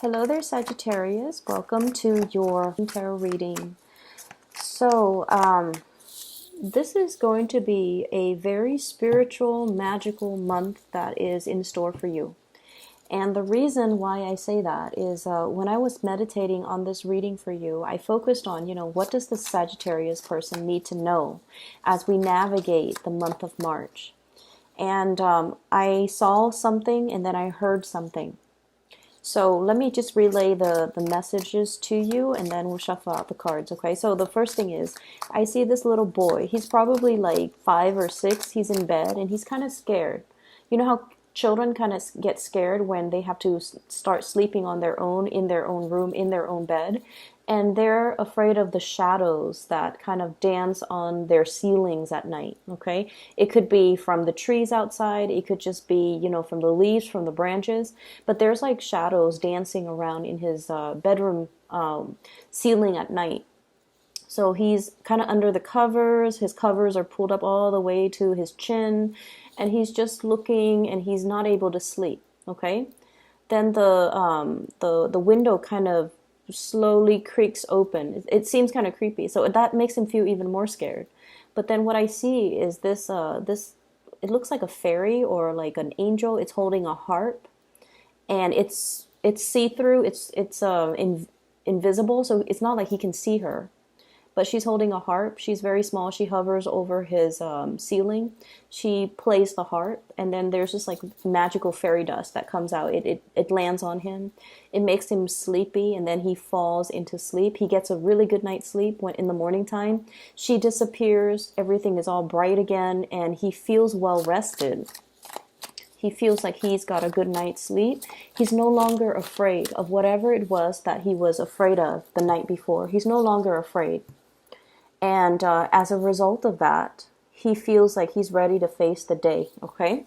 Hello there, Sagittarius. Welcome to your tarot reading. So, this is going to be a very spiritual, magical month that is in store for you. And the reason why I say that is when I was meditating on this reading for you, I focused on, what does the Sagittarius person need to know as we navigate the month of March? And I saw something and then I heard something. So let me just relay the messages to you and then we'll shuffle out the cards, okay? So the first thing is, I see this little boy. He's probably like 5 or 6. He's in bed and he's kind of scared. You know how children kind of get scared when they have to start sleeping on their own, in their own room, in their own bed? And they're afraid of the shadows that kind of dance on their ceilings at night, okay? It could be from the trees outside. It could just be, from the leaves, from the branches. But there's like shadows dancing around in his bedroom ceiling at night. So he's kind of under the covers. His covers are pulled up all the way to his chin. And he's just looking and he's not able to sleep, okay? Then the window kind of slowly creaks open. It seems kind of creepy, so that makes him feel even more scared. But then what I see is this it looks like a fairy or like an angel. It's holding a harp, and it's see-through. It's invisible, so it's not like he can see her. But she's holding a harp. She's very small. She hovers over his ceiling. She plays the harp, and then there's just like magical fairy dust that comes out. It lands on him. It makes him sleepy, and then he falls into sleep. He gets a really good night's sleep when in the morning time. She disappears. Everything is all bright again, and he feels well rested. He feels like he's got a good night's sleep. He's no longer afraid of whatever it was that he was afraid of the night before. He's no longer afraid. And as a result of that, he feels like he's ready to face the day, okay?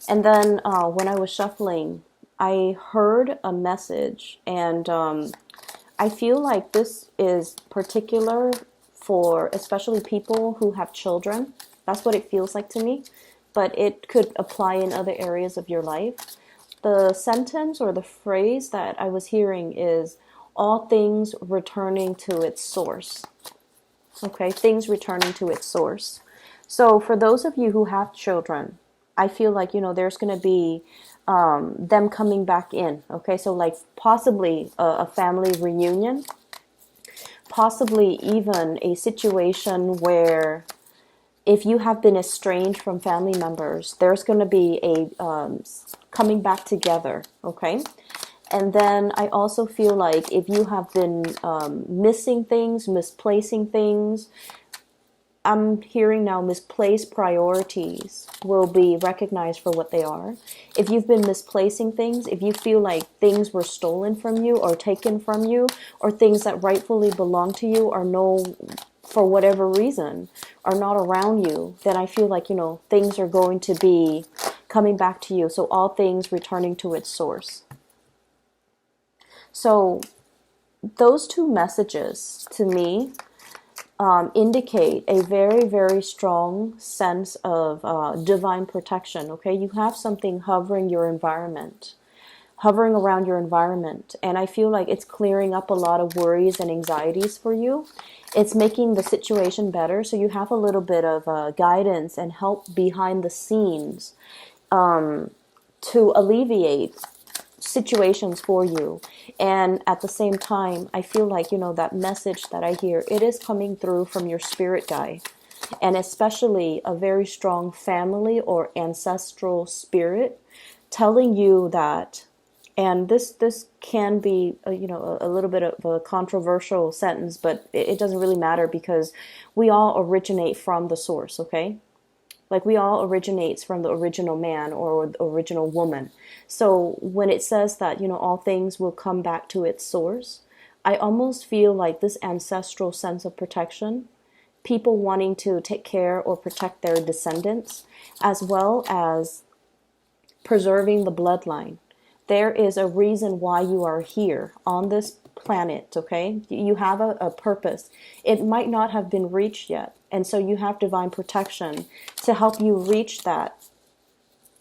And then when I was shuffling, I heard a message, and I feel like this is particular for especially people who have children. That's what it feels like to me, but it could apply in other areas of your life. The sentence or the phrase that I was hearing is, all things returning to its source. Okay, things returning to its source. So for those of you who have children, I feel like, there's going to be them coming back in. Okay, so like possibly a family reunion, possibly even a situation where if you have been estranged from family members, there's going to be a coming back together, okay? And then I also feel like if you have been missing things, misplacing things, I'm hearing now misplaced priorities will be recognized for what they are. If you've been misplacing things, if you feel like things were stolen from you or taken from you, or things that rightfully belong to you are for whatever reason, are not around you, then I feel like, things are going to be coming back to you. So all things returning to its source. So those two messages to me indicate a very, very strong sense of divine protection. Okay, you have something hovering around your environment, and I feel like it's clearing up a lot of worries and anxieties for you. It's making the situation better, so you have a little bit of guidance and help behind the scenes to alleviate situations for you. And at the same time, I feel like, that message that I hear, it is coming through from your spirit guide, and especially a very strong family or ancestral spirit telling you that. And this can be a little bit of a controversial sentence, but it doesn't really matter because we all originate from the source, okay? Like we all originates from the original man or the original woman. So when it says that, all things will come back to its source, I almost feel like this ancestral sense of protection, people wanting to take care or protect their descendants, as well as preserving the bloodline. There is a reason why you are here on this planet, okay? You have a purpose. It might not have been reached yet. And so you have divine protection to help you reach that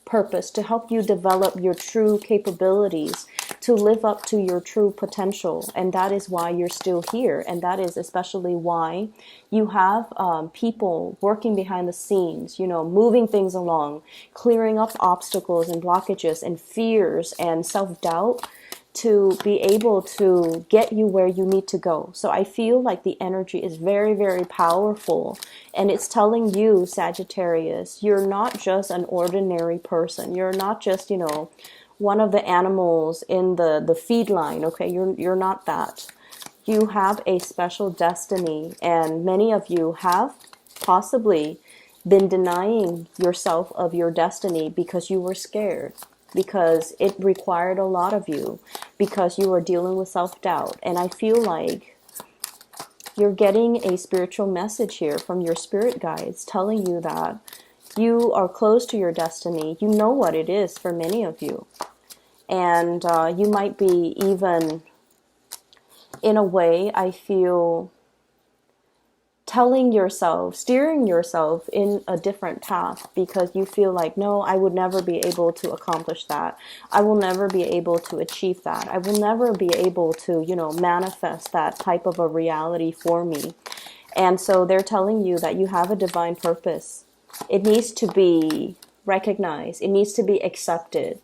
purpose, to help you develop your true capabilities to live up to your true potential. And that is why you're still here. And that is especially why you have people working behind the scenes, moving things along, clearing up obstacles and blockages and fears and self-doubt to be able to get you where you need to go. So I feel like the energy is very, very powerful. And it's telling you, Sagittarius, you're not just an ordinary person. You're not just, one of the animals in the feed line. Okay, you're not that. You have a special destiny, and many of you have possibly been denying yourself of your destiny because you were scared, because it required a lot of you, because you were dealing with self-doubt. And I feel like you're getting a spiritual message here from your spirit guides telling you that you are close to your destiny. You know what it is for many of you. And you might be even, in a way, I feel, telling yourself, steering yourself in a different path because you feel like, no, I would never be able to accomplish that. I will never be able to achieve that. I will never be able to, manifest that type of a reality for me. And so they're telling you that you have a divine purpose. It needs to be recognized. It needs to be accepted.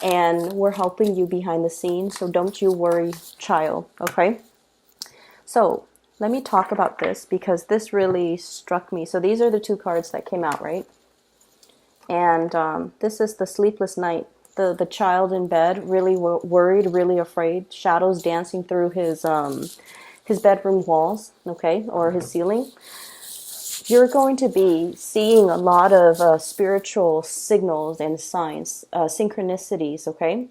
And we're helping you behind the scenes. So don't you worry, child. Okay? So let me talk about this because this really struck me. So these are the two cards that came out, right? And this is the sleepless night. The child in bed, really worried, really afraid. Shadows dancing through his bedroom walls, okay, or his ceiling. You're going to be seeing a lot of spiritual signals and signs, synchronicities, okay?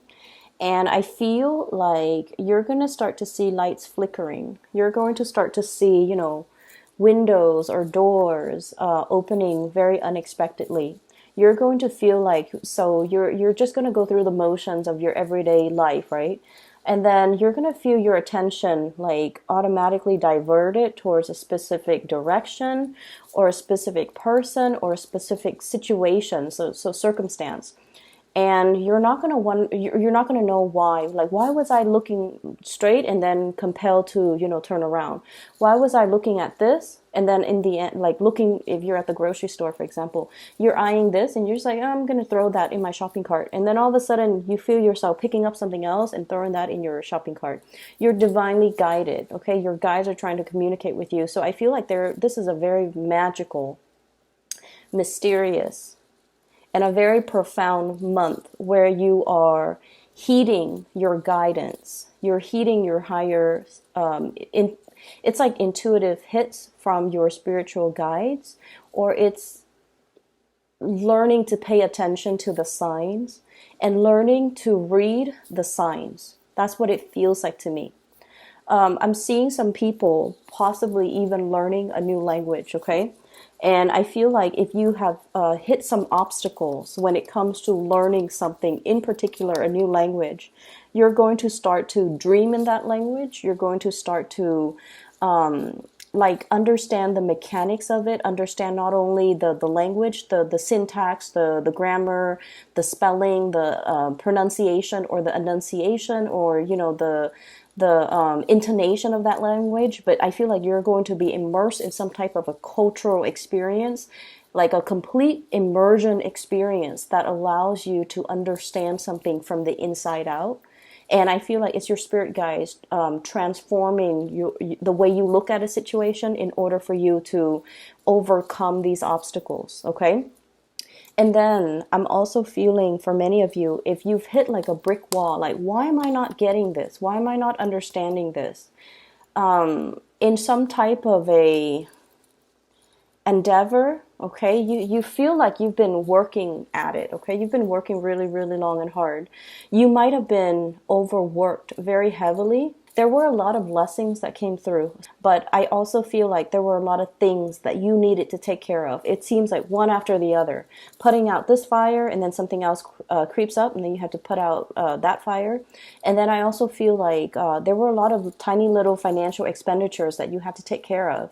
And I feel like you're going to start to see lights flickering. You're going to start to see, windows or doors opening very unexpectedly. You're going to feel like, so you're just going to go through the motions of your everyday life, right? And then you're going to feel your attention like automatically diverted towards a specific direction or a specific person or a specific situation, so circumstance. And you're not gonna know why. Like, why was I looking straight and then compelled to, turn around? Why was I looking at this and then in the end, like looking, if you're at the grocery store, for example, you're eyeing this and you're just like, oh, I'm gonna throw that in my shopping cart. And then all of a sudden you feel yourself picking up something else and throwing that in your shopping cart. You're divinely guided, okay? Your guides are trying to communicate with you. So I feel like this is a very magical, mysterious, and a very profound month where you are heeding your guidance. You're heeding your higher, it's like intuitive hits from your spiritual guides, or it's learning to pay attention to the signs and learning to read the signs. That's what it feels like to me. I'm seeing some people possibly even learning a new language, okay? And I feel like if you have hit some obstacles when it comes to learning something, in particular a new language, you're going to start to dream in that language. You're going to start to understand the mechanics of it, understand not only the language, the syntax, the grammar, the spelling, the pronunciation or the enunciation, or the intonation of that language, but I feel like you're going to be immersed in some type of a cultural experience, like a complete immersion experience that allows you to understand something from the inside out. And I feel like it's your spirit guides transforming the way you look at a situation in order for you to overcome these obstacles, okay? And then I'm also feeling for many of you, if you've hit like a brick wall, like, why am I not getting this? Why am I not understanding this? In some type of a endeavor, okay, you feel like you've been working at it, okay? You've been working really, really long and hard. You might have been overworked very heavily. There were a lot of blessings that came through, but I also feel like there were a lot of things that you needed to take care of. It seems like one after the other, putting out this fire and then something else creeps up and then you have to put out that fire. And then I also feel like there were a lot of tiny little financial expenditures that you had to take care of.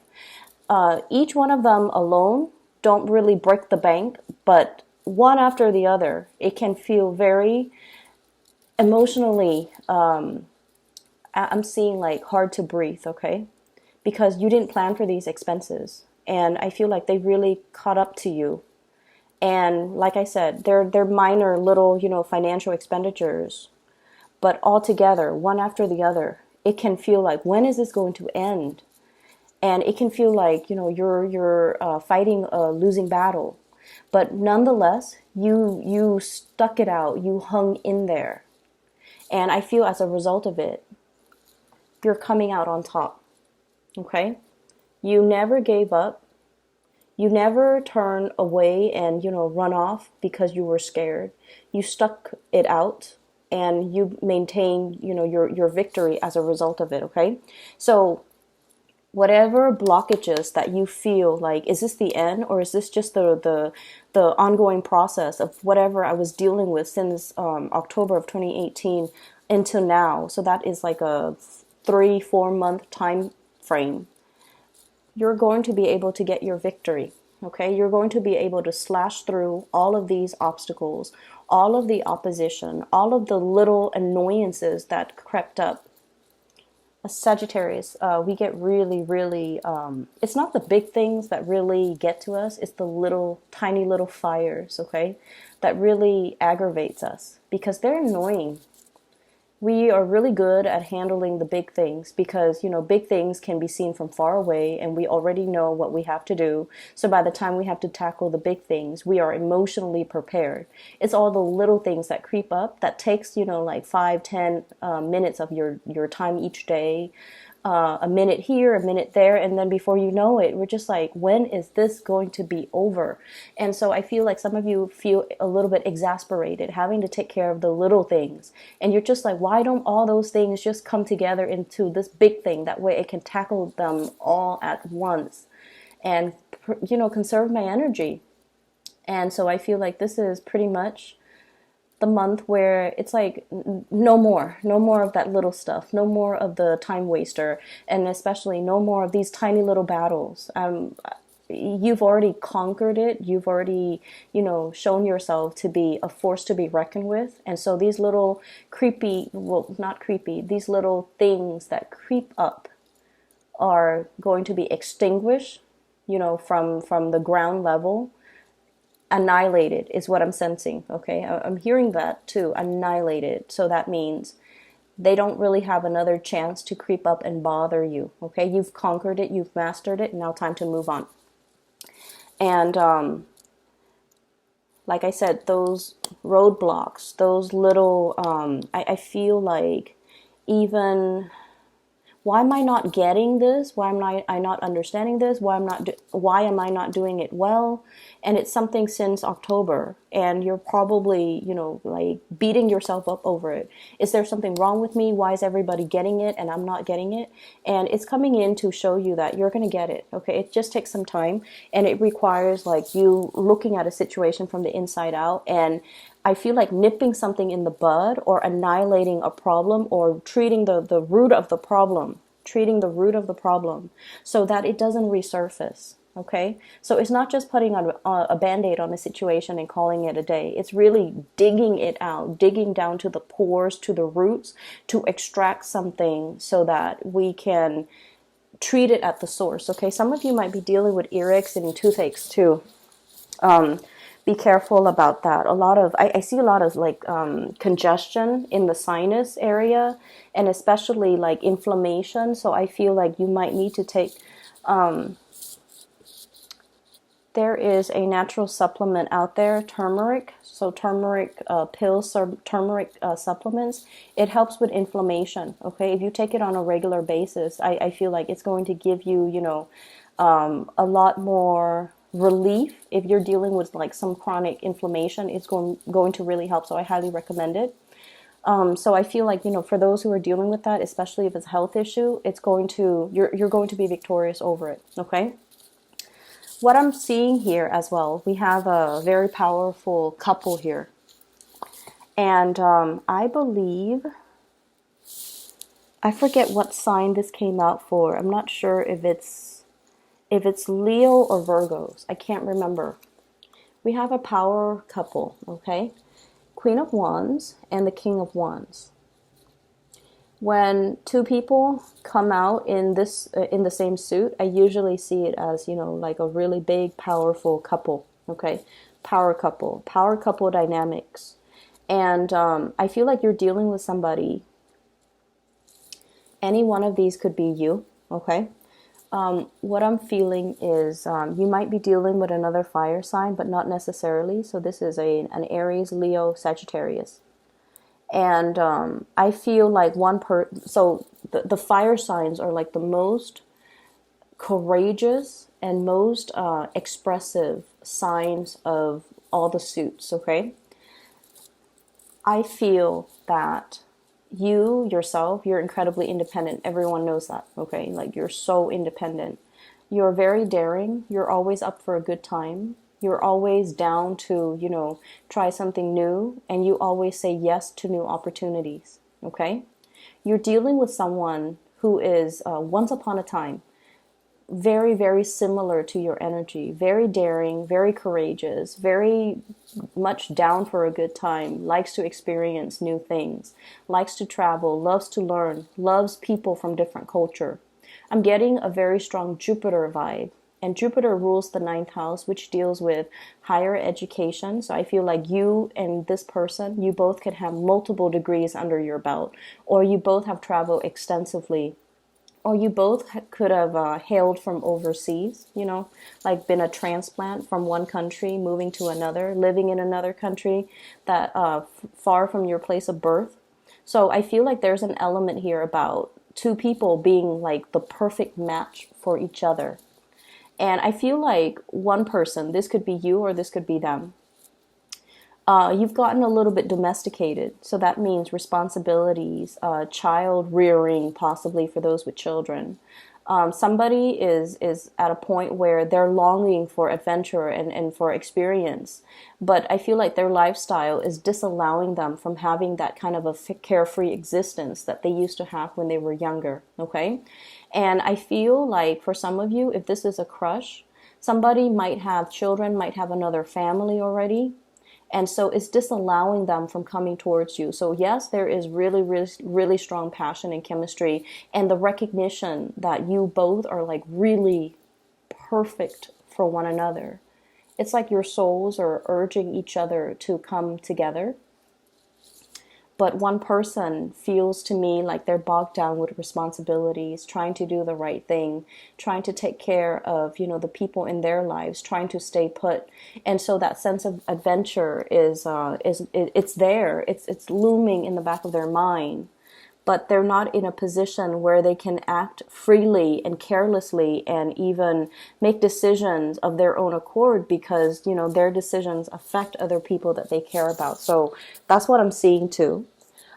Each one of them alone don't really break the bank, but one after the other, it can feel very emotionally, I'm seeing like hard to breathe, okay? Because you didn't plan for these expenses. And I feel like they really caught up to you. And like I said, they're minor little, financial expenditures, but all together, one after the other, it can feel like, when is this going to end? And it can feel like, you're fighting a losing battle. But nonetheless, you stuck it out, you hung in there. And I feel as a result of it, you're coming out on top. Okay? You never gave up. You never turned away and, run off because you were scared. You stuck it out and you maintained, your victory as a result of it, okay? So whatever blockages that you feel like, is this the end, or is this just the ongoing process of whatever I was dealing with since October of 2018 until now? So that is like a 3-4 month time frame. You're going to be able to get your victory. Okay, you're going to be able to slash through all of these obstacles, all of the opposition, all of the little annoyances that crept up. As Sagittarius, we get really, really, it's not the big things that really get to us, it's the little, tiny little fires, okay, that really aggravates us because they're annoying. We are really good at handling the big things because, big things can be seen from far away and we already know what we have to do. So by the time we have to tackle the big things, we are emotionally prepared. It's all the little things that creep up that takes, like 5-10 minutes of your time each day. A minute here, a minute there, and then before you know it, we're just like, when is this going to be over? And so I feel like some of you feel a little bit exasperated having to take care of the little things. And you're just like, why don't all those things just come together into this big thing? That way it can tackle them all at once and, conserve my energy. And so I feel like this is pretty much the month where it's like, no more of that little stuff, no more of the time waster, and especially no more of these tiny little battles. You've already conquered it. You've already, shown yourself to be a force to be reckoned with. And so these little creepy, well, not creepy, these little things that creep up are going to be extinguished, from the ground level. Annihilated is what I'm sensing. Okay, I'm hearing that too. Annihilated. So that means they don't really have another chance to creep up and bother you. Okay, you've conquered it, you've mastered it. Now time to move on. And like I said, those roadblocks, those little, I feel like, even, why am I not getting this? Why am I not understanding this? Why am I not doing it well? And it's something since October, and you're probably, like beating yourself up over it. Is there something wrong with me? Why is everybody getting it and I'm not getting it? And it's coming in to show you that you're going to get it. Okay, it just takes some time, and it requires like you looking at a situation from the inside out. And I feel like nipping something in the bud, or annihilating a problem, or treating the root of the problem, so that it doesn't resurface. Okay, so it's not just putting on a band-aid on a situation and calling it a day. It's really digging it out, digging down to the pores, to the roots, to extract something so that we can treat it at the source. Okay, some of you might be dealing with earaches and toothaches too. Be careful about that. I see a lot of like congestion in the sinus area, and especially like inflammation. So I feel like you might need to take, there is a natural supplement out there, turmeric. So turmeric pills or turmeric supplements. It helps with inflammation. Okay, if you take it on a regular basis, I feel like it's going to give you, a lot more relief. If you're dealing with like some chronic inflammation, it's going to really help. So I highly recommend it. So I feel like, for those who are dealing with that, especially if it's a health issue, you're going to be victorious over it. Okay. What I'm seeing here as well, we have a very powerful couple here. And I believe, I forget what sign this came out for. I'm not sure if it's Leo or Virgos. I can't remember. We have a power couple, okay? Queen of Wands and the King of Wands. When two people come out in the same suit, I usually see it as, like a really big, powerful couple, okay? Power couple dynamics. And I feel like you're dealing with somebody. Any one of these could be you, okay? What I'm feeling is you might be dealing with another fire sign, but not necessarily. So this is an Aries, Leo, Sagittarius. And I feel like so the fire signs are like the most courageous and most expressive signs of all the suits, okay? I feel that you yourself, you're incredibly independent. Everyone knows that, okay? Like, you're so independent. You're very daring. You're always up for a good time. You're always down to, try something new, and you always say yes to new opportunities, okay? You're dealing with someone who is, once upon a time, very, very similar to your energy. Very daring, very courageous, very much down for a good time, likes to experience new things, likes to travel, loves to learn, loves people from different culture. I'm getting a very strong Jupiter vibe. And Jupiter rules the 9th house, which deals with higher education. So I feel like you and this person, you both could have multiple degrees under your belt, or you both have traveled extensively, or you both could have hailed from overseas, like been a transplant from one country, moving to another, living in another country that far from your place of birth. So I feel like there's an element here about two people being like the perfect match for each other. And I feel like one person, this could be you or this could be them, you've gotten a little bit domesticated. So that means responsibilities, child rearing, possibly for those with children. Somebody is at a point where they're longing for adventure and for experience. But I feel like their lifestyle is disallowing them from having that kind of a carefree existence that they used to have when they were younger, okay? And I feel like for some of you, if this is a crush, somebody might have children, might have another family already. And so it's disallowing them from coming towards you. So yes, there is really, really, really strong passion and chemistry, and the recognition that you both are like really perfect for one another. It's like your souls are urging each other to come together. But one person feels to me like they're bogged down with responsibilities, trying to do the right thing, trying to take care of, the people in their lives, trying to stay put. And so that sense of adventure it's there. It's looming in the back of their mind. But they're not in a position where they can act freely and carelessly and even make decisions of their own accord because, their decisions affect other people that they care about. So that's what I'm seeing too.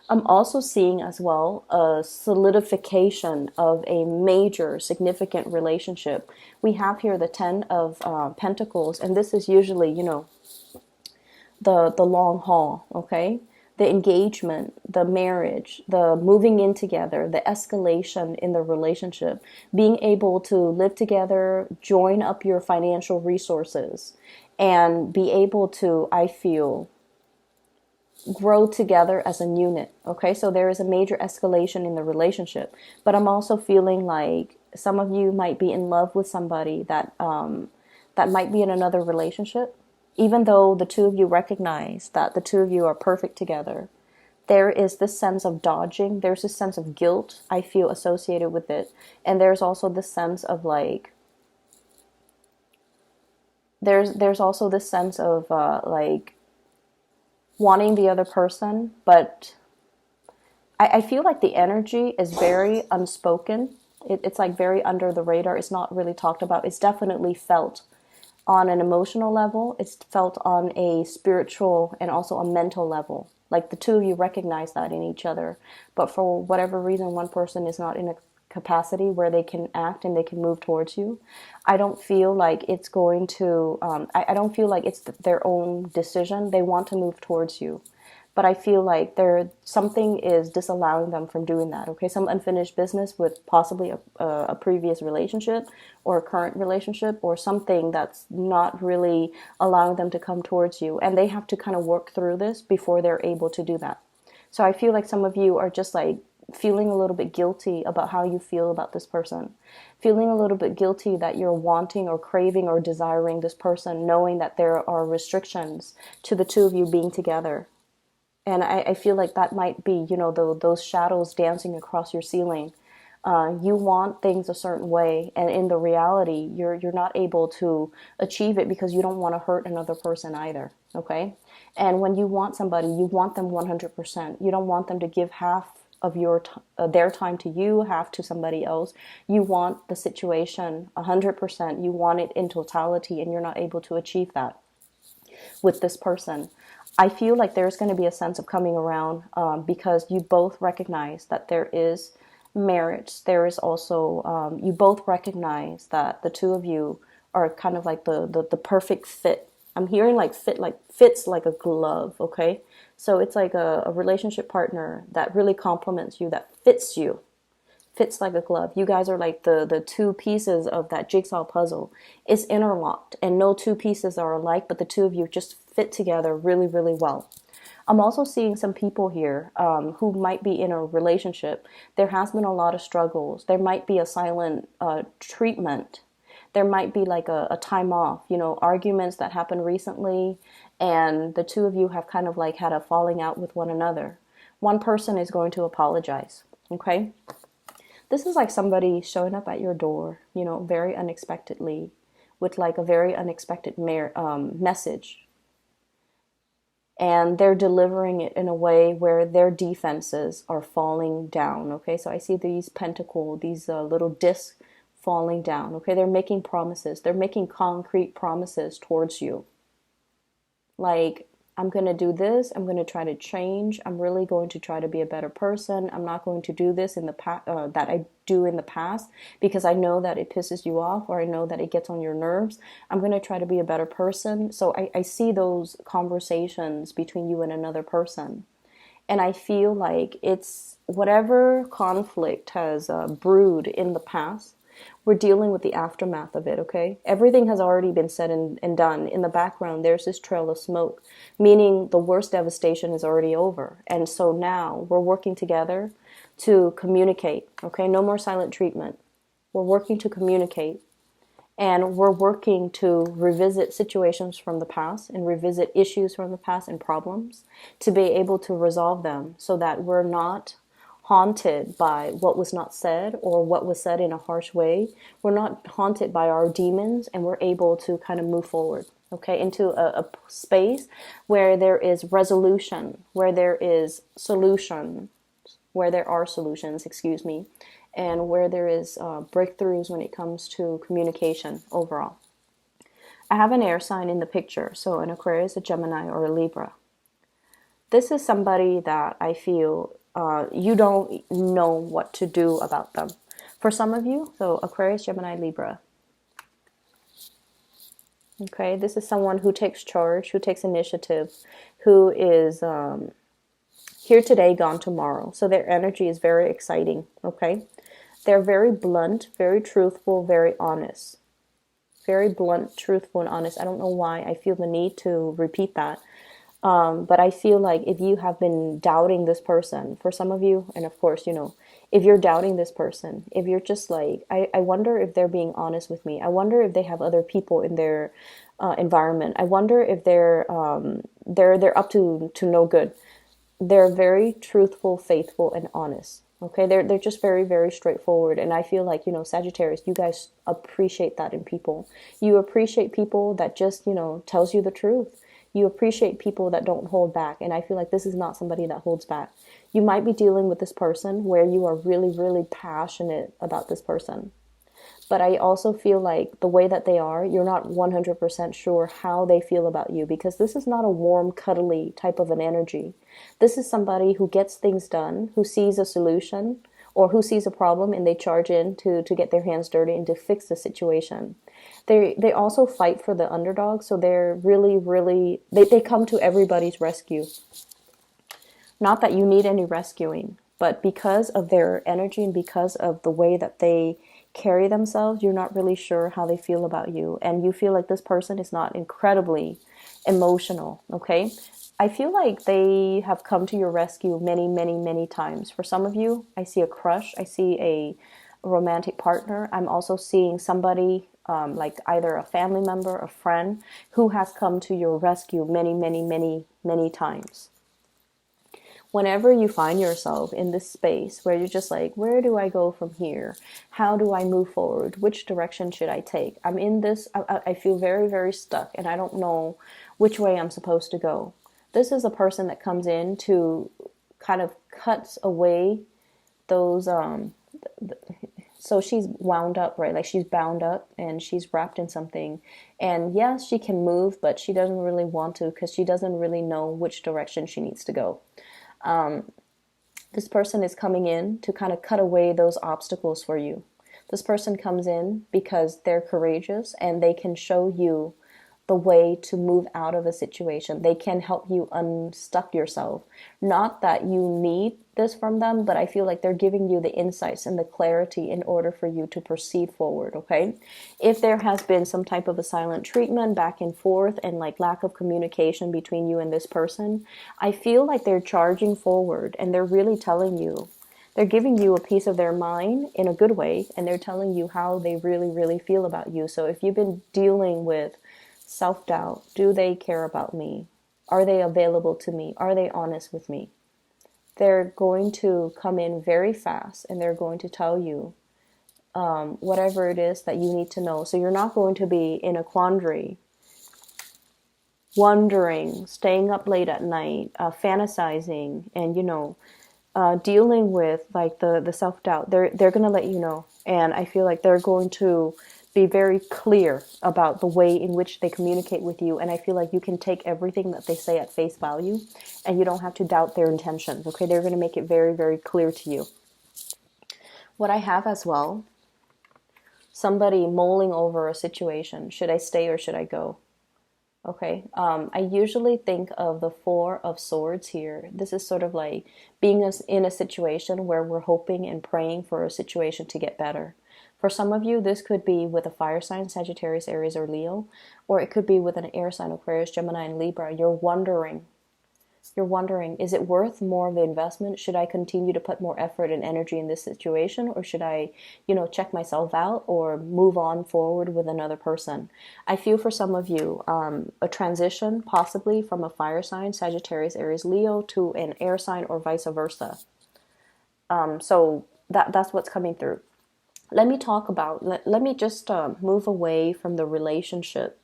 I'm also seeing as well a solidification of a major significant relationship. We have here the 10 of Pentacles, and this is usually, the long haul, okay? The engagement, the marriage, the moving in together, the escalation in the relationship, being able to live together, join up your financial resources, and be able to, I feel, grow together as a unit, okay? So there is a major escalation in the relationship, but I'm also feeling like some of you might be in love with somebody that might be in another relationship. Even though the two of you recognize that the two of you are perfect together, there is this sense of dodging. There's this sense of guilt, I feel, associated with it. And there's also this sense of like, there's also this sense of like wanting the other person, but I feel like the energy is very unspoken. It's like very under the radar. It's not really talked about. It's definitely felt on an emotional level. It's felt on a spiritual and also a mental level. Like the two of you recognize that in each other. But for whatever reason, one person is not in a capacity where they can act and they can move towards you. I don't feel like it's going to, I don't feel like it's their own decision. They want to move towards you. but I feel like something is disallowing them from doing that. Okay, some unfinished business with possibly a previous relationship or a current relationship, or something that's not really allowing them to come towards you, and they have to kind of work through this before they're able to do that. So I feel like some of you are just like feeling a little bit guilty about how you feel about this person, feeling a little bit guilty that you're wanting or craving or desiring this person, knowing that there are restrictions to the two of you being together. And I feel like that might be, those shadows dancing across your ceiling. You want things a certain way, and in the reality, you're not able to achieve it because you don't want to hurt another person either. Okay, and when you want somebody, you want them 100%. You don't want them to give half of their time to you, half to somebody else. You want the situation 100%. You want it in totality, and you're not able to achieve that with this person. I feel like there's going to be a sense of coming around, because you both recognize that there is marriage. There is also, you both recognize that the two of you are kind of like the perfect fit. I'm hearing like fits like a glove, okay? So it's like a relationship partner that really complements you, that fits like a glove. You guys are like the two pieces of that jigsaw puzzle. It's interlocked, and no two pieces are alike, but the two of you just fit together really, really well. I'm also seeing some people here who might be in a relationship. There has been a lot of struggles. There might be a silent treatment. There might be like a time off, arguments that happened recently, and the two of you have kind of like had a falling out with one another. One person is going to apologize, okay? This is like somebody showing up at your door, very unexpectedly, with like a very unexpected message. And they're delivering it in a way where their defenses are falling down, okay? So I see these these little discs falling down, okay? They're making promises. They're making concrete promises towards you. Like, I'm going to do this. I'm going to try to change. I'm really going to try to be a better person. I'm not going to do this in the that I do in the past because I know that it pisses you off, or I know that it gets on your nerves. I'm going to try to be a better person. So I see those conversations between you and another person. And I feel like it's whatever conflict has brewed in the past, we're dealing with the aftermath of it, okay? Everything has already been said and done. In the background, there's this trail of smoke, meaning the worst devastation is already over. And so now we're working together to communicate, okay? No more silent treatment. We're working to communicate. And we're working to revisit situations from the past and revisit issues from the past and problems to be able to resolve them so that we're not haunted by what was not said or what was said in a harsh way. We're not haunted by our demons, and we're able to kind of move forward, okay, into a space where there is resolution, where there is solution, where there are solutions, and where there is breakthroughs when it comes to communication overall. I have an air sign in the picture, so an Aquarius, a Gemini, or a Libra. This is somebody that I feel you don't know what to do about them. For some of you, so Aquarius, Gemini, Libra. Okay, this is someone who takes charge, who takes initiative, who is here today, gone tomorrow. So their energy is very exciting, okay? They're very blunt, very truthful, very honest. Very blunt, truthful, and honest. I don't know why I feel the need to repeat that. But I feel like if you have been doubting this person, for some of you, and of course, if you're doubting this person, if you're just like, I wonder if they're being honest with me. I wonder if they have other people in their environment. I wonder if they're up to no good. They're very truthful, faithful, and honest. Okay, they're just very, very straightforward. And I feel like, Sagittarius, you guys appreciate that in people. You appreciate people that just, tells you the truth. You appreciate people that don't hold back. And I feel like this is not somebody that holds back. You might be dealing with this person where you are really, really passionate about this person. But I also feel like the way that they are, you're not 100% sure how they feel about you, because this is not a warm, cuddly type of an energy. This is somebody who gets things done, who sees a solution, or who sees a problem and they charge in to get their hands dirty and to fix the situation. They also fight for the underdog, so they're really, really, they come to everybody's rescue. Not that you need any rescuing, but because of their energy and because of the way that they carry themselves, you're not really sure how they feel about you. And you feel like this person is not incredibly emotional, okay? I feel like they have come to your rescue many, many, many times. For some of you, I see a crush, I see a romantic partner. I'm also seeing somebody like either a family member, a friend, who has come to your rescue many, many, many, many times. Whenever you find yourself in this space where you're just like, where do I go from here? How do I move forward? Which direction should I take? I'm in this, I feel very, very stuck and I don't know which way I'm supposed to go. This is a person that comes in to kind of cuts away those, so she's wound up, right? Like she's bound up and she's wrapped in something. And yes, she can move, but she doesn't really want to because she doesn't really know which direction she needs to go. This person is coming in to kind of cut away those obstacles for you. This person comes in because they're courageous and they can show you the way to move out of a situation. They can help you unstuck yourself. Not that you need this from them, but I feel like they're giving you the insights and the clarity in order for you to proceed forward, okay? If there has been some type of a silent treatment back and forth and like lack of communication between you and this person, I feel like they're charging forward and they're really telling you, they're giving you a piece of their mind in a good way, and they're telling you how they really, really feel about you. So if you've been dealing with self-doubt, do they care about me? Are they available to me? Are they honest with me? They're going to come in very fast and they're going to tell you whatever it is that you need to know. So you're not going to be in a quandary, wondering, staying up late at night, fantasizing, and dealing with like the self-doubt. They're going to let you know, and I feel like they're going to be very clear about the way in which they communicate with you, and I feel like you can take everything that they say at face value and you don't have to doubt their intentions, okay? They're going to make it very, very clear to you. What I have as well, somebody mulling over a situation. Should I stay or should I go? Okay, I usually think of the Four of Swords here. This is sort of like being in a situation where we're hoping and praying for a situation to get better. For some of you, this could be with a fire sign, Sagittarius, Aries, or Leo, or it could be with an air sign, Aquarius, Gemini, and Libra. You're wondering, is it worth more of the investment? Should I continue to put more effort and energy in this situation, or should I, check myself out or move on forward with another person? I feel for some of you, a transition possibly from a fire sign, Sagittarius, Aries, Leo, to an air sign or vice versa. So that's what's coming through. Let me talk about, let me just move away from the relationship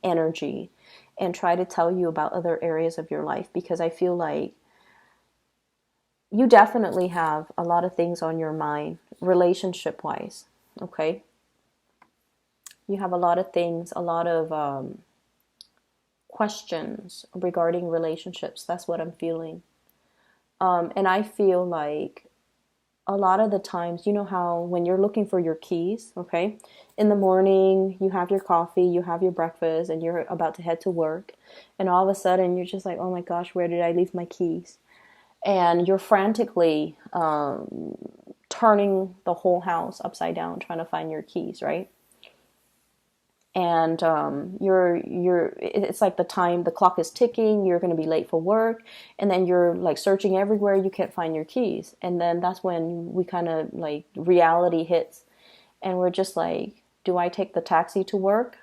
energy and try to tell you about other areas of your life, because I feel like you definitely have a lot of things on your mind relationship wise, okay? You have a lot of things, a lot of questions regarding relationships. That's what I'm feeling. And I feel like a lot of the times, you know how when you're looking for your keys, okay, in the morning, you have your coffee, you have your breakfast, and you're about to head to work, and all of a sudden you're just like, oh my gosh, where did I leave my keys? And you're frantically turning the whole house upside down trying to find your keys, right? And it's like the clock is ticking, you're going to be late for work, and then you're like searching everywhere, you can't find your keys. And then that's when we kind of like reality hits, and we're just like, do I take the taxi to work,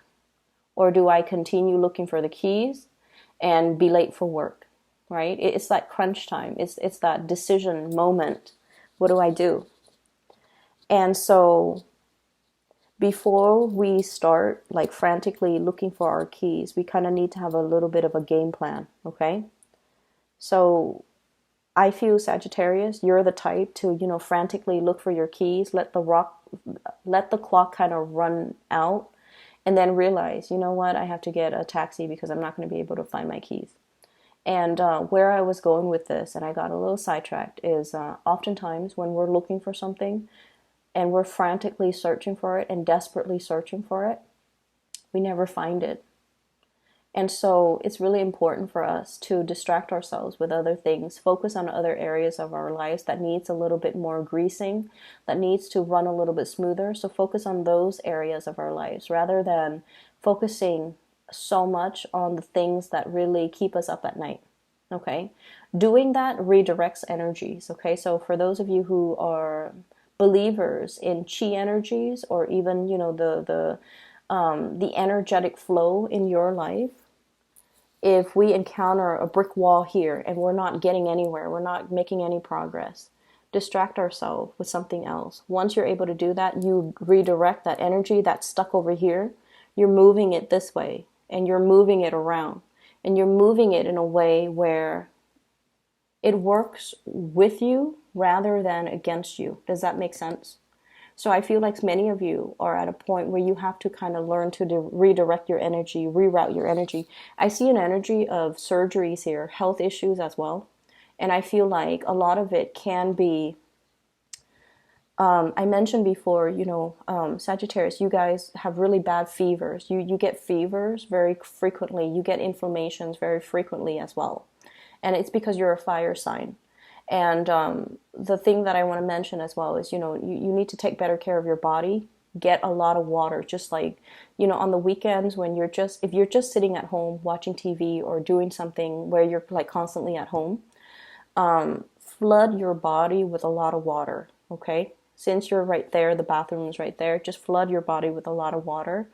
or do I continue looking for the keys and be late for work, right? It's that crunch time, it's that decision moment. What do I do? And so before we start like frantically looking for our keys, we kind of need to have a little bit of a game plan, okay? So I feel, Sagittarius, you're the type to, frantically look for your keys, let the clock kind of run out, and then realize, you know what, I have to get a taxi because I'm not going to be able to find my keys. And where I was going with this, and I got a little sidetracked, is oftentimes when we're looking for something, and we're frantically searching for it and desperately searching for it, we never find it. And so it's really important for us to distract ourselves with other things, focus on other areas of our lives that needs a little bit more greasing, that needs to run a little bit smoother. So focus on those areas of our lives rather than focusing so much on the things that really keep us up at night. Okay? Doing that redirects energies. Okay? So for those of you who are believers in chi energies, or even, the energetic flow in your life, if we encounter a brick wall here and we're not getting anywhere, we're not making any progress, distract ourselves with something else. Once you're able to do that, you redirect that energy that's stuck over here. You're moving it this way, and you're moving it around, and you're moving it in a way where it works with you rather than against you. Does that make sense? So I feel like many of you are at a point where you have to kind of learn to redirect your energy, reroute your energy. I see an energy of surgeries here, health issues as well. And I feel like a lot of it can be, I mentioned before, Sagittarius, you guys have really bad fevers. You get fevers very frequently. You get inflammations very frequently as well. And it's because you're a fire sign. And the thing that I want to mention as well is, you need to take better care of your body. Get a lot of water. Just like, on the weekends when if you're just sitting at home watching TV or doing something where you're like constantly at home, flood your body with a lot of water. Okay. Since you're right there, the bathroom is right there. Just flood your body with a lot of water.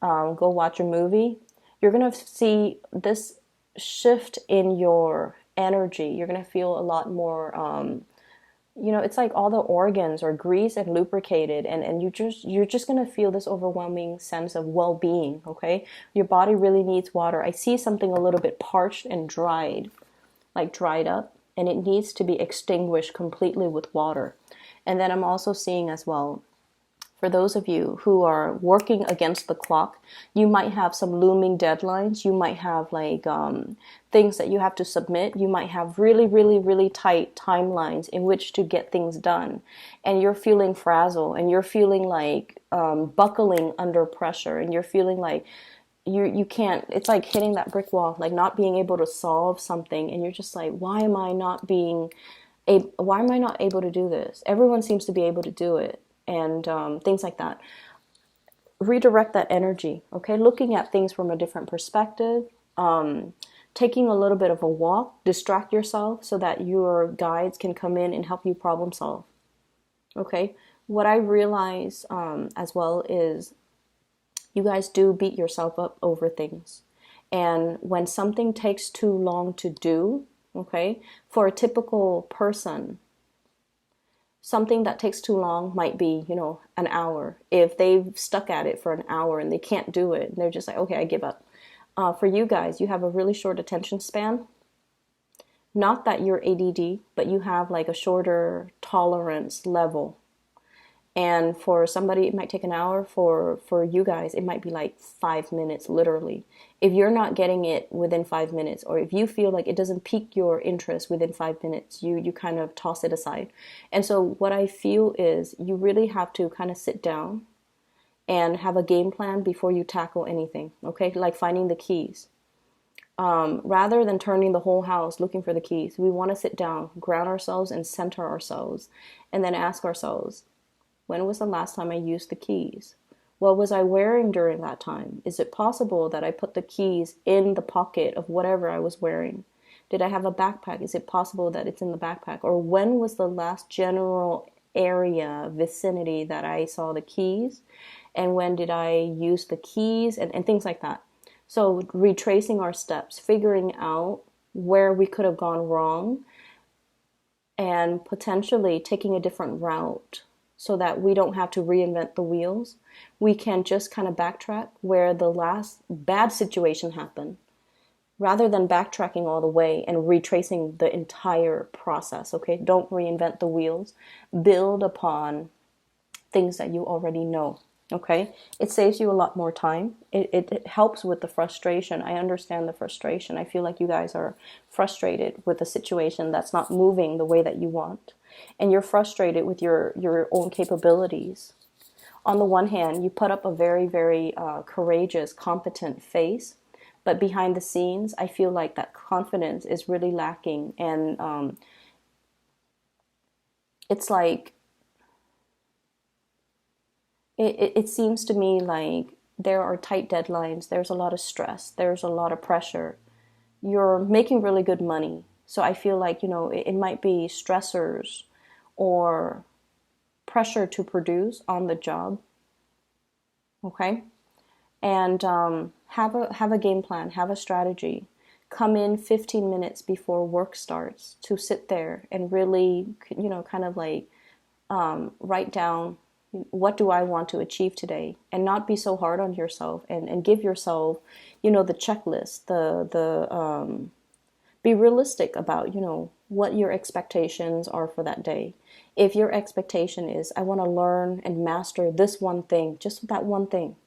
Go watch a movie. You're going to see this shift in your energy. You're going to feel a lot more, it's like all the organs are greased and lubricated, and you're just going to feel this overwhelming sense of well-being. Okay, your body really needs water. I see something a little bit parched and dried, like dried up, and it needs to be extinguished completely with water. And then I'm also seeing as well, for those of you who are working against the clock, you might have some looming deadlines. You might have like things that you have to submit. You might have really, really, really tight timelines in which to get things done. And you're feeling frazzled, and you're feeling like buckling under pressure, and you're feeling like you can't, it's like hitting that brick wall, like not being able to solve something. And you're just like, why am I not able to do this? Everyone seems to be able to do it. And things like that. Redirect that energy, okay? Looking at things from a different perspective, taking a little bit of a walk, distract yourself so that your guides can come in and help you problem solve, okay? What I realize as well is you guys do beat yourself up over things. And when something takes too long to do, okay, for a typical person, something that takes too long might be, an hour. If they've stuck at it for an hour and they can't do it, and they're just like, okay, I give up. For you guys, you have a really short attention span. Not that you're ADD, but you have like a shorter tolerance level. And for somebody, it might take an hour. For you guys, it might be like 5 minutes, literally. If you're not getting it within 5 minutes, or if you feel like it doesn't pique your interest within 5 minutes, you kind of toss it aside. And so what I feel is you really have to kind of sit down and have a game plan before you tackle anything, okay? Like finding the keys. Rather than turning the whole house looking for the keys, we want to sit down, ground ourselves, and center ourselves, and then ask ourselves, when was the last time I used the keys? What was I wearing during that time? Is it possible that I put the keys in the pocket of whatever I was wearing? Did I have a backpack? Is it possible that it's in the backpack? Or when was the last general area, vicinity that I saw the keys? And when did I use the keys? And things like that. So retracing our steps, figuring out where we could have gone wrong, and potentially taking a different route, so that we don't have to reinvent the wheels. We can just kind of backtrack where the last bad situation happened, rather than backtracking all the way and retracing the entire process, okay? Don't reinvent the wheels. Build upon things that you already know, okay? It saves you a lot more time. It helps with the frustration. I understand the frustration. I feel like you guys are frustrated with a situation that's not moving the way that you want. And you're frustrated with your own capabilities. On the one hand, you put up a very, very courageous, competent face, but behind the scenes, I feel like that confidence is really lacking. And it's like, it seems to me like there are tight deadlines, there's a lot of stress, there's a lot of pressure. You're making really good money. So I feel like, it might be stressors or pressure to produce on the job. Okay. And have a game plan, have a strategy. Come in 15 minutes before work starts to sit there and really, kind of like write down, what do I want to achieve today, and not be so hard on yourself, and give yourself, the checklist, be realistic about, what your expectations are for that day. If your expectation is, I want to learn and master this one thing, just that one thing,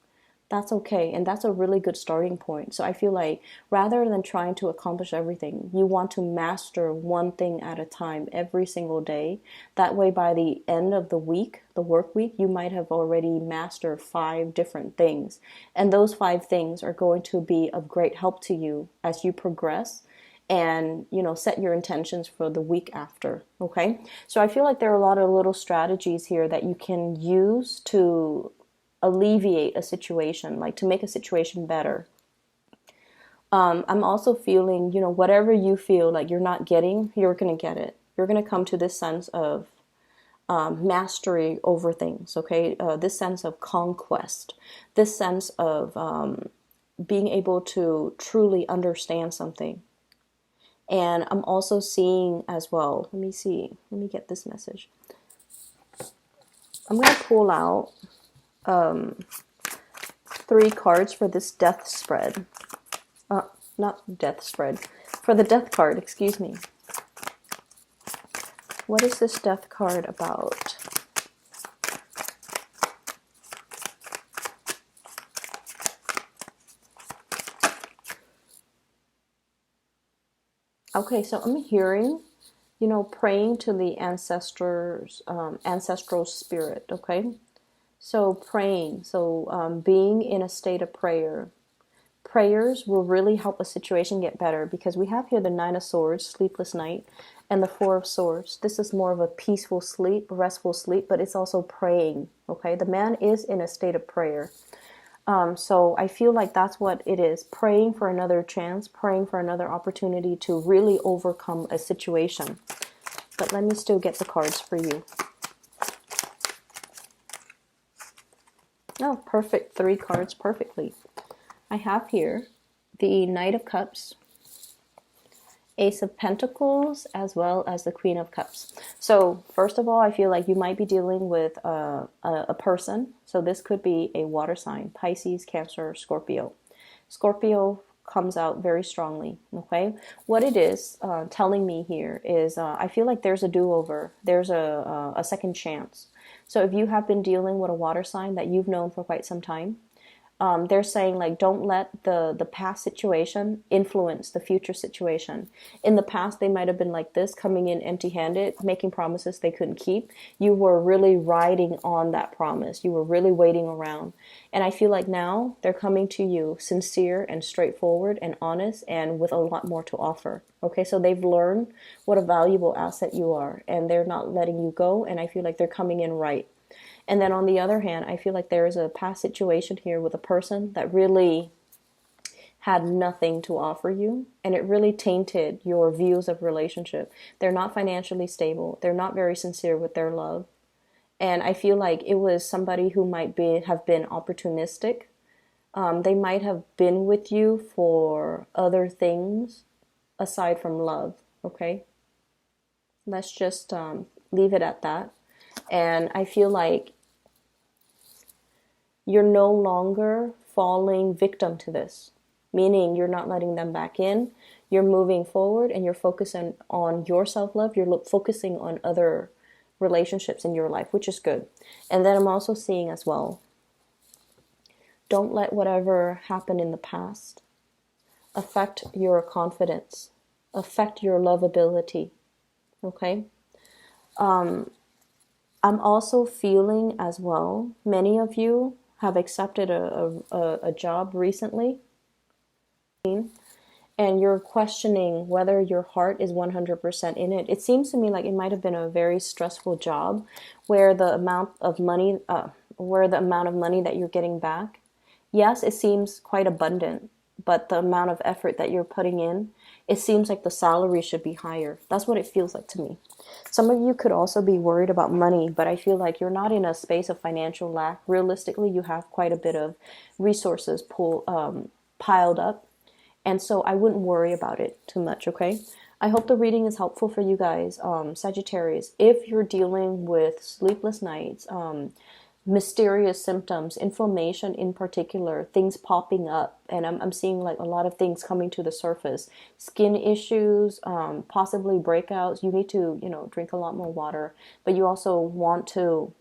that's okay. And that's a really good starting point. So I feel like rather than trying to accomplish everything, you want to master one thing at a time every single day. That way, by the end of the week, the work week, you might have already mastered 5 different things. And those 5 things are going to be of great help to you as you progress and, set your intentions for the week after. Okay. So I feel like there are a lot of little strategies here that you can use to alleviate a situation, like to make a situation better. I'm also feeling, whatever you feel like you're not getting, you're going to get it. You're going to come to this sense of mastery over things, okay? This sense of conquest, this sense of being able to truly understand something. And I'm also seeing as well, let me get this message. I'm going to pull out 3 cards for this death spread. Not death spread. For the death card, excuse me. What is this death card about? Okay, so I'm hearing, praying to the ancestors, ancestral spirit, okay? So praying, being in a state of prayer. Prayers will really help a situation get better, because we have here the 9 of Swords, sleepless night, and the 4 of Swords. This is more of a peaceful sleep, restful sleep, but it's also praying, okay? The man is in a state of prayer. So I feel like that's what it is, praying for another chance, praying for another opportunity to really overcome a situation. But let me still get the cards for you. Oh, perfect. 3 cards perfectly. I have here the Knight of Cups, Ace of Pentacles, as well as the Queen of Cups. So first of all, I feel like you might be dealing with a person. So this could be a water sign, Pisces, Cancer, Scorpio. Scorpio comes out very strongly, okay? What it is telling me here is I feel like there's a do-over. There's a second chance. So if you have been dealing with a water sign that you've known for quite some time, they're saying, like, don't let the past situation influence the future situation. In the past, they might have been like this, coming in empty-handed, making promises they couldn't keep. You were really riding on that promise. You were really waiting around. And I feel like now they're coming to you sincere and straightforward and honest and with a lot more to offer. Okay, so they've learned what a valuable asset you are, and they're not letting you go. And I feel like they're coming in right. And then on the other hand, I feel like there is a past situation here with a person that really had nothing to offer you, and it really tainted your views of relationship. They're not financially stable. They're not very sincere with their love. And I feel like it was somebody who might have been opportunistic. They might have been with you for other things aside from love, okay? Let's just leave it at that. And I feel like you're no longer falling victim to this, meaning you're not letting them back in. You're moving forward and you're focusing on your self-love. You're focusing on other relationships in your life, which is good. And then I'm also seeing as well, don't let whatever happened in the past affect your confidence, affect your lovability, okay? I'm also feeling as well, many of you have accepted a job recently, and you're questioning whether your heart is 100% in it. It seems to me like it might have been a very stressful job where the amount of money that you're getting back, yes, it seems quite abundant, but the amount of effort that you're putting in, it seems like the salary should be higher. That's what it feels like to me. Some of you could also be worried about money, but I feel like you're not in a space of financial lack. Realistically, you have quite a bit of resources piled up, and so I wouldn't worry about it too much, okay? I hope the reading is helpful for you guys. Sagittarius, if you're dealing with sleepless nights, mysterious symptoms, inflammation in particular, things popping up, and I'm seeing like a lot of things coming to the surface, skin issues, possibly breakouts, you need to, drink a lot more water, but you also want to,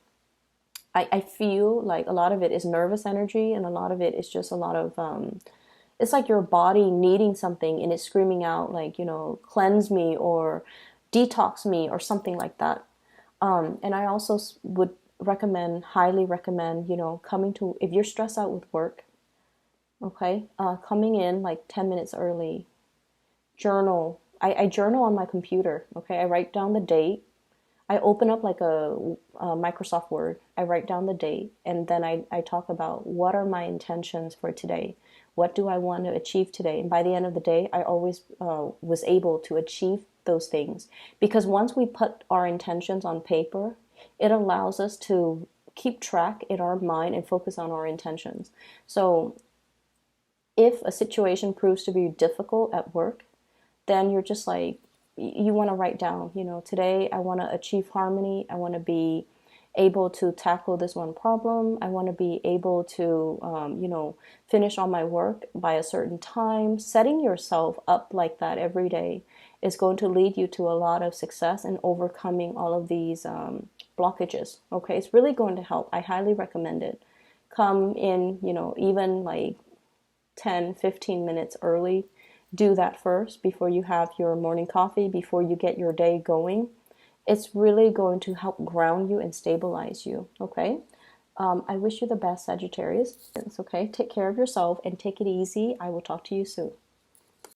I feel like a lot of it is nervous energy, and a lot of it is just a lot of, it's like your body needing something and it's screaming out like, cleanse me or detox me or something like that. And I also would highly recommend, coming to, if you're stressed out with work, okay, coming in like 10 minutes early, journal. I journal on my computer, okay? I write down the date. I open up like a Microsoft Word. I write down the date, and then I talk about what are my intentions for today. What do I want to achieve today? And by the end of the day, I always was able to achieve those things. Because once we put our intentions on paper, it allows us to keep track in our mind and focus on our intentions. So if a situation proves to be difficult at work, then you're just like, you want to write down, today I want to achieve harmony. I want to be able to tackle this one problem. I want to be able to, finish all my work by a certain time. Setting yourself up like that every day is going to lead you to a lot of success in overcoming all of these blockages. Okay, it's really going to help. I highly recommend it. Come in, even like 10, 15 minutes early. Do that first before you have your morning coffee, before you get your day going. It's really going to help ground you and stabilize you, okay? I wish you the best, Sagittarius. Okay, take care of yourself and take it easy. I will talk to you soon.